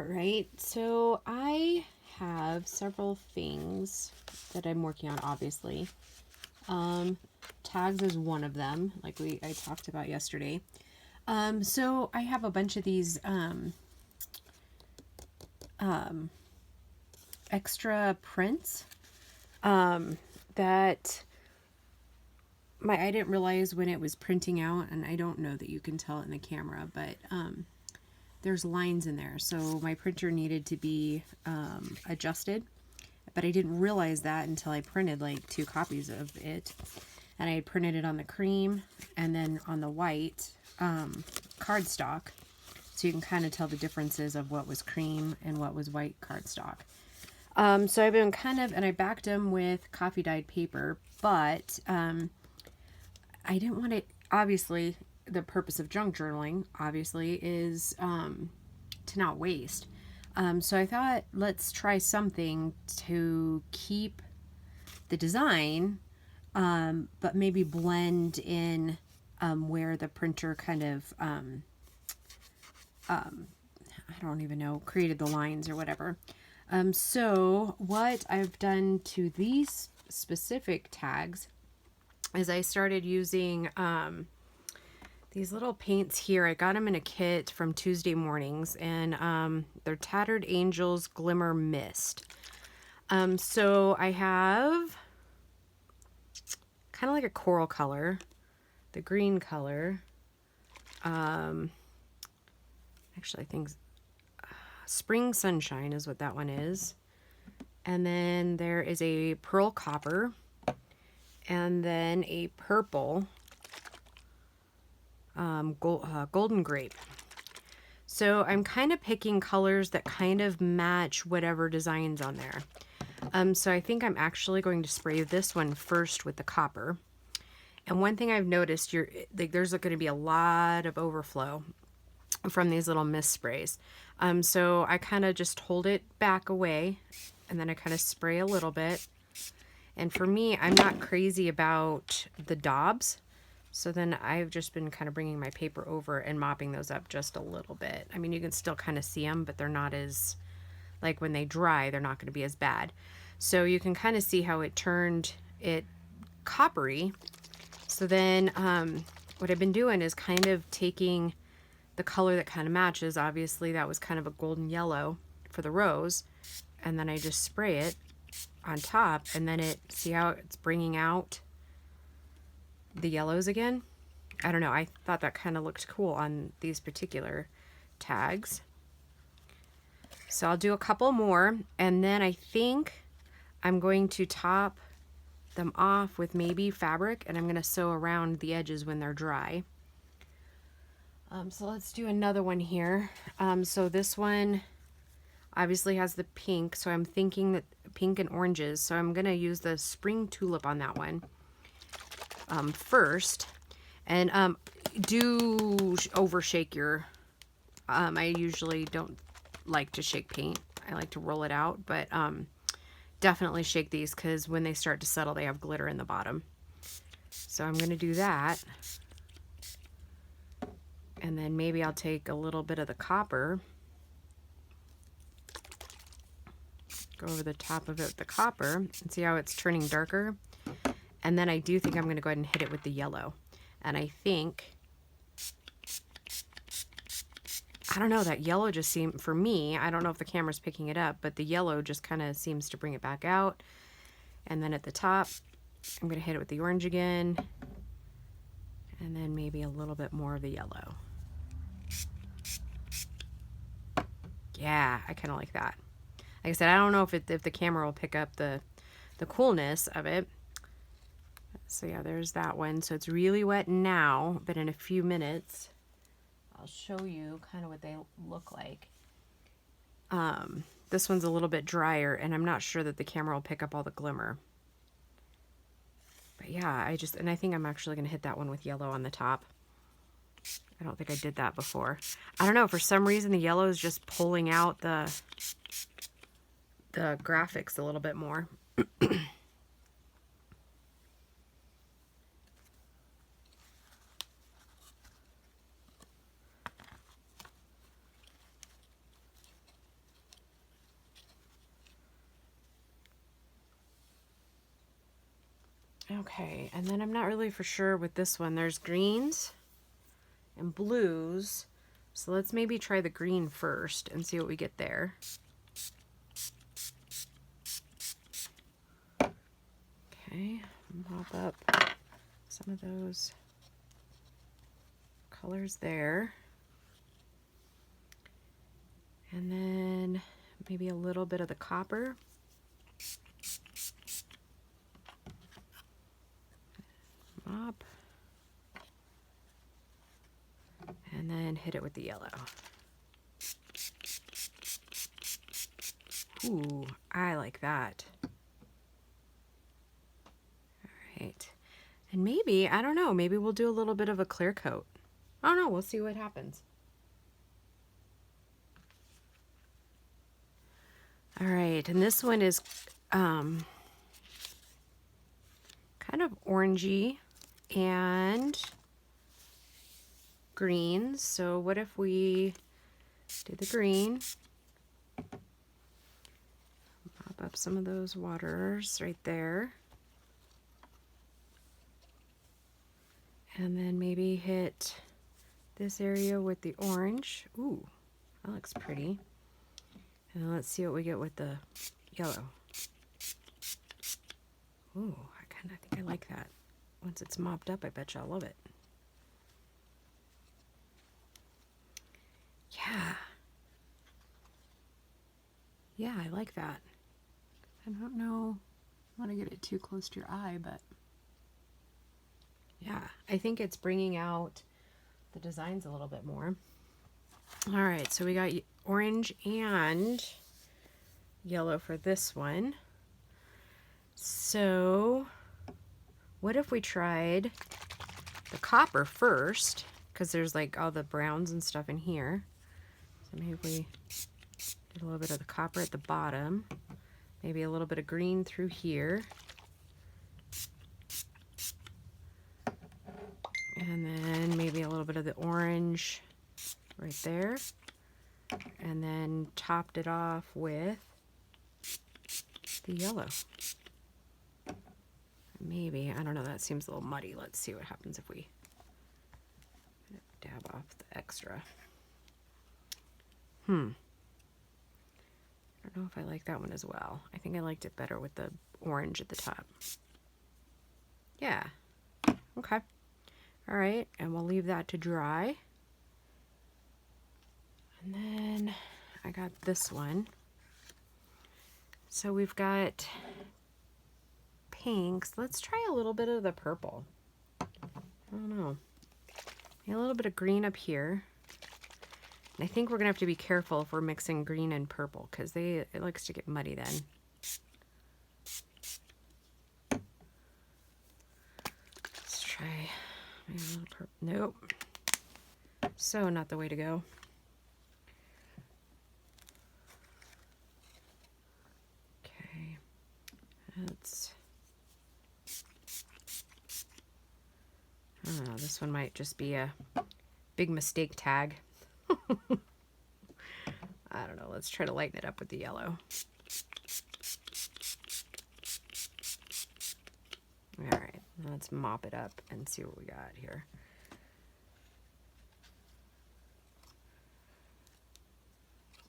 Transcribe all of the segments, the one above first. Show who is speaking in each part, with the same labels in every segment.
Speaker 1: All right, so I have several things that I'm working on, obviously. Tags is one of them, like I talked about yesterday. So I have a bunch of these extra prints that I didn't realize when it was printing out, and I don't know that you can tell it in the camera, but there's lines in there. So my printer needed to be adjusted, but I didn't realize that until I printed like 2 copies of it. And I had printed it on the cream and then on the white cardstock. So you can kind of tell the differences of what was cream and what was white cardstock. So I've been and I backed them with coffee dyed paper, but I didn't want it, obviously, the purpose of junk journaling, obviously, is to not waste. So I thought, let's try something to keep the design, but maybe blend in where the printer kind of, I don't even know, created the lines or whatever. So what I've done to these specific tags is I started using these little paints here. I got them in a kit from Tuesday Mornings, and they're Tattered Angels Glimmer Mist. So I have kind of like a coral color, the green color. Actually, I think Spring Sunshine is what that one is. And then there is a pearl copper, and then a purple golden grape. So I'm kind of picking colors that kind of match whatever design's on there. So I think I'm actually going to spray this one first with the copper. And one thing I've noticed, there's going to be a lot of overflow from these little mist sprays. So I kind of just hold it back away, and then I kind of spray a little bit. And for me, I'm not crazy about the daubs. So then I've just been kind of bringing my paper over and mopping those up just a little bit. I mean, you can still kind of see them, but they're not as, like when they dry, they're not going to be as bad. So you can kind of see how it turned it coppery. So then what I've been doing is kind of taking the color that kind of matches. Obviously, that was kind of a golden yellow for the rose. And then I just spray it on top, and then see how it's bringing out the yellows again. I don't know, I thought that kind of looked cool on these particular tags. So I'll do a couple more, and then I think I'm going to top them off with maybe fabric, and I'm going to sew around the edges when they're dry. So let's do another one here. So this one obviously has the pink, so I'm thinking that pink and oranges, so I'm going to use the Spring Tulip on that one first. And do overshake your, I usually don't like to shake paint. I like to roll it out, but definitely shake these, because when they start to settle, they have glitter in the bottom. So I'm going to do that. And then maybe I'll take a little bit of the copper, go over the top of it with the copper, and see how it's turning darker. And then I do think I'm going to go ahead and hit it with the yellow. And I think, I don't know, that yellow just seemed, for me, I don't know if the camera's picking it up, but the yellow just kind of seems to bring it back out. And then at the top, I'm going to hit it with the orange again. And then maybe a little bit more of the yellow. Yeah, I kind of like that. Like I said, I don't know if the camera will pick up the coolness of it. So yeah, there's that one. So it's really wet now, but in a few minutes, I'll show you kind of what they look like. This one's a little bit drier, and I'm not sure that the camera will pick up all the glimmer. But yeah, I think I'm actually going to hit that one with yellow on the top. I don't think I did that before. I don't know, for some reason the yellow is just pulling out the graphics a little bit more. Okay, and then I'm not really for sure with this one. There's greens and blues. So let's maybe try the green first and see what we get there. Okay, mop up some of those colors there. And then maybe a little bit of the copper. Mop. And then hit it with the yellow. Ooh, I like that. All right. And maybe, I don't know, maybe we'll do a little bit of a clear coat. I don't know, we'll see what happens. All right, and this one is kind of orangey and green. So what if we do the green? Pop up some of those waters right there. And then maybe hit this area with the orange. Ooh, that looks pretty. And then let's see what we get with the yellow. Ooh, I think I like that. Once it's mopped up, I bet you I'll love it. Yeah. Yeah, I like that. I don't know, I want to get it too close to your eye, but yeah, I think it's bringing out the designs a little bit more. All right, so we got orange and yellow for this one. So what if we tried the copper first, because there's like all the browns and stuff in here. So maybe we did a little bit of the copper at the bottom, maybe a little bit of green through here. And then maybe a little bit of the orange right there. And then topped it off with the yellow. Maybe, I don't know, that seems a little muddy. Let's see what happens if we dab off the extra. I don't know if I like that one as well. I think I liked it better with the orange at the top. Yeah, okay. All right, and we'll leave that to dry. And then I got this one. So we've got pinks. Let's try a little bit of the purple. I don't know. A little bit of green up here. And I think we're gonna have to be careful if we're mixing green and purple, because it likes to get muddy then. Let's try maybe a little purple. Nope. So not the way to go. Okay. Let's, I don't know, this one might just be a big mistake tag. I don't know, let's try to lighten it up with the yellow. All right, let's mop it up and see what we got here.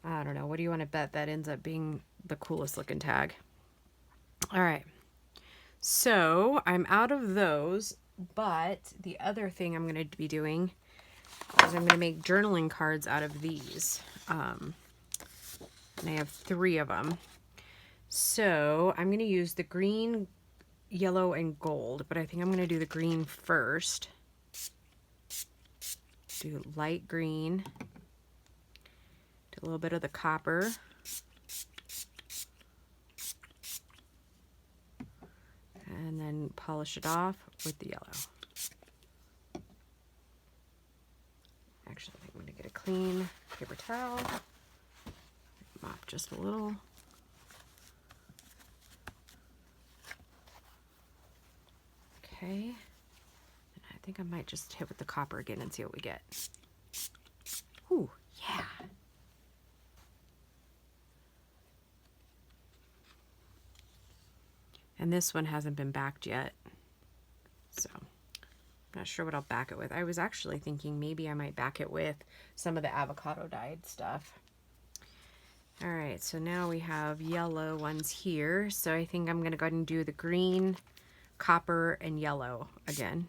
Speaker 1: I don't know, what do you want to bet that ends up being the coolest looking tag? All right, so I'm out of those, but the other thing I'm going to be doing is I'm going to make journaling cards out of these. And I have 3 of them. So I'm going to use the green, yellow, and gold, but I think I'm going to do the green first. Do light green. Do a little bit of the copper. And then polish it off with the yellow. Actually, I think I'm going to get a clean paper towel. Mop just a little. Okay. And I think I might just hit with the copper again and see what we get. Ooh, yeah. And this one hasn't been backed yet. So not sure what I'll back it with. I was actually thinking maybe I might back it with some of the avocado dyed stuff. All right, so now we have yellow ones here. So I think I'm gonna go ahead and do the green, copper, and yellow again.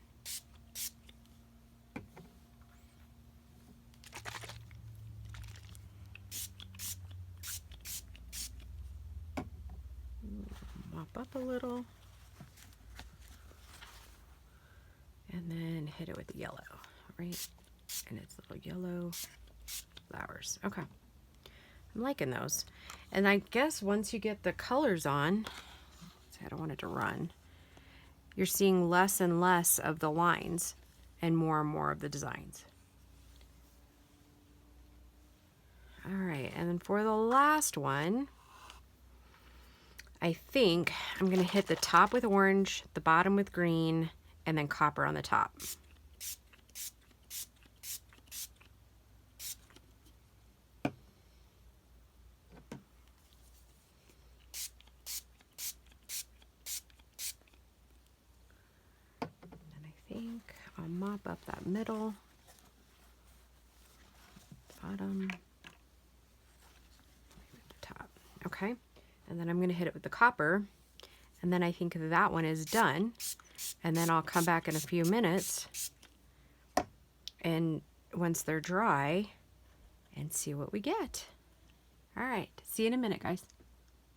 Speaker 1: Mop up a little. And then hit it with the yellow, right? And it's little yellow flowers. Okay. I'm liking those. And I guess once you get the colors on, I don't want it to run, you're seeing less and less of the lines and more of the designs. All right, and then for the last one, I think I'm gonna hit the top with orange, the bottom with green, and then copper on the top. I'll mop up that middle, bottom, the top. Okay, and then I'm going to hit it with the copper, and then I think that one is done. And then I'll come back in a few minutes, and once they're dry, and see what we get. All right, see you in a minute, guys.